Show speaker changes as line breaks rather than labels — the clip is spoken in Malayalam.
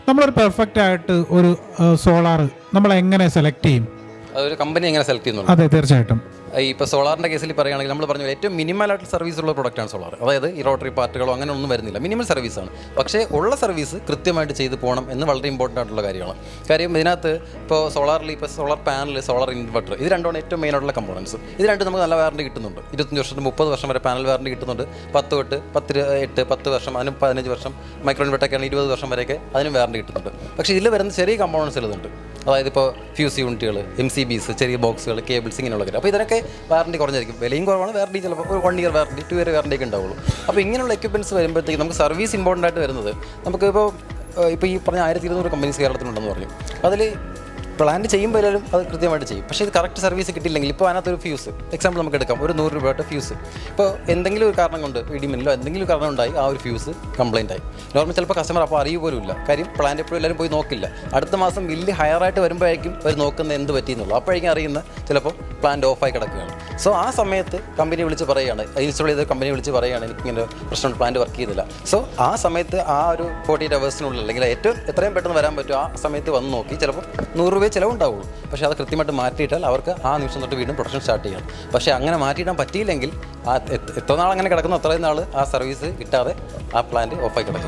നമ്മളൊരു പെർഫെക്റ്റ് ആയിട്ട് ഒരു സോളാർ നമ്മൾ എങ്ങനെ സെലക്ട് ചെയ്യും?
അതൊരു കമ്പനി എങ്ങനെ സെലക്ട് ചെയ്യുന്നുണ്ട്?
അതെ, തീർച്ചയായിട്ടും.
ഇപ്പോൾ സോളാറിൻ്റെ കേസിൽ പറയുകയാണെങ്കിൽ നമ്മൾ പറഞ്ഞ ഏറ്റവും മിനിമലായിട്ട് സർവീസ് ഉള്ള പ്രൊഡക്റ്റാണ് സോളാർ. അതായത് ഈ റോട്ടറി പാർട്ടുകളോ അങ്ങനെ ഒന്നും വരുന്നില്ല, മിനിമൽ സർവീസാണ്. പക്ഷേ ഉള്ള സർവീസ് കൃത്യമായിട്ട് ചെയ്ത് പോകണം എന്ന് വളരെ ഇമ്പോർട്ടൻ്റ് ആയിട്ടുള്ള കാര്യമാണ്. കാര്യം ഇതിനകത്ത് ഇപ്പോൾ സോളാറിൽ ഇപ്പോൾ സോളാർ പാനൽ, സോളാർ ഇൻവെർട്ടർ, ഇത് രണ്ടുമാണ് ഏറ്റവും മെയിനായിട്ടുള്ള കമ്പോണൻസ്. ഇത് രണ്ടും നമുക്ക് നല്ല വാറണ്ടി കിട്ടുന്നുണ്ട്. 25 വർഷം 30 വർഷം വരെ പാനൽ വാറണ്ടി കിട്ടുന്നുണ്ട്. 10 വർഷം, അതിന് 15 വർഷം. മൈക്രോ ഇൻവെർട്ടറൊക്കെയാണ് 20 വർഷം വരെയൊക്കെ അതിനും വാറണ്ടി കിട്ടുന്നുണ്ട്. പക്ഷേ ഇതിൽ വരുന്ന ചെറിയ കമ്പോണൻസ് ഉള്ളതുണ്ട്. അതായത് ഇപ്പോൾ ഫ്യൂസ് യൂണിറ്റുകൾ, MCBs, ചെറിയ ബോക്സുകൾ, കേബിൾസ്, ഇങ്ങനെയുള്ള കാര്യം. അപ്പോൾ ഇതിനൊക്കെ വാറണ്ടി കുറഞ്ഞായിരിക്കും. വിലയും കുറവാണ്, വാറണ്ടി ചിലപ്പോൾ ഒരു 1 ഇയർ വാറണ്ടി, 2 ഇയർ വാറണ്ടി ഒക്കെ ഉണ്ടാവുള്ളൂ. അപ്പോൾ ഇങ്ങനെയുള്ള എക്യുപ്മെൻറ്റ്സ് വരുമ്പോഴത്തേക്ക് നമുക്ക് സർവീസ് ഇമ്പോർട്ടൻ്റ് ആയിട്ട് വരുന്നത്, നമുക്കിപ്പോൾ ഈ പറഞ്ഞ 1200 കമ്പനീസ് കേരളത്തിലുണ്ടെന്ന് പറഞ്ഞു. അതിൽ പ്ലാൻ ചെയ്യുമ്പോൾ എല്ലാവരും അത് കൃത്യമായിട്ട് ചെയ്യും. പക്ഷേ ഇത് കറക്റ്റ് സർവീസ് കിട്ടിയില്ലെങ്കിൽ, ഇപ്പോൾ അതിനകത്തൊരു ഫ്യൂസ് എക്സാമ്പിൾ നമുക്ക് എടുക്കാം, ഒരു 100 രൂപയുടെ ഫ്യൂസ്. ഇപ്പോൾ എന്തെങ്കിലും ഒരു കാരണം കൊണ്ട് ഇടിമിന്നലോ എന്തെങ്കിലും കാരണം ഉണ്ടായി ആ ഒരു ഫ്യൂസ് കംപ്ലയിൻ്റ് ആയി. നോർമൽ ചിലപ്പോൾ കസ്റ്റമർ അപ്പോൾ അറിയ പോലും ഇല്ല. കാര്യം പ്ലാന്റ് എപ്പോഴും എല്ലാവരും പോയി നോക്കില്ല. അടുത്ത മാസം ബില്ല് ഹയറായിട്ട് വരുമ്പോഴേക്കും അവർ നോക്കുന്ന എന്ത് പറ്റിയെന്നുള്ളൂ. അപ്പോഴേക്കും അറിയുന്ന ചിലപ്പോൾ പ്ലാന്റ് ഓഫായി കിടക്കുകയാണ്. സോ ആ സമയത്ത് കമ്പനി വിളിച്ച് പറയുകയാണ്, ഇൻസ്റ്റാൾ ചെയ്ത കമ്പനി വിളിച്ച് പറയുകയാണ്, എനിക്കിങ്ങനെ പ്രശ്നം, പ്ലാന്റ് വർക്ക് ചെയ്യുന്നില്ല. സോ ആ സമയത്ത് ആ ഒരു 48 അവേഴ്സിനുള്ളിൽ, അല്ലെങ്കിൽ ഏറ്റവും എത്രയും പെട്ടെന്ന് വരാൻ പറ്റും ആ സമയത്ത് വന്ന് നോക്കി ചിലപ്പോൾ 100 രൂപ ചിലവുണ്ടാവുള്ളൂ. പക്ഷേ അത് കൃത്യമായിട്ട് മാറ്റിയിട്ടാൽ അവർക്ക് ആ നിമിഷം തൊട്ട് വീണ്ടും പ്രൊഡക്ഷൻ സ്റ്റാർട്ട് ചെയ്യണം. പക്ഷേ അങ്ങനെ മാറ്റിയിടാൻ പറ്റിയില്ലെങ്കിൽ എത്ര നാൾ അങ്ങനെ കിടക്കുന്നു അത്രയും നാൾ ആ സർവീസ് കിട്ടാതെ ആ പ്ലാന്റ് ഓഫായി കിടക്കും.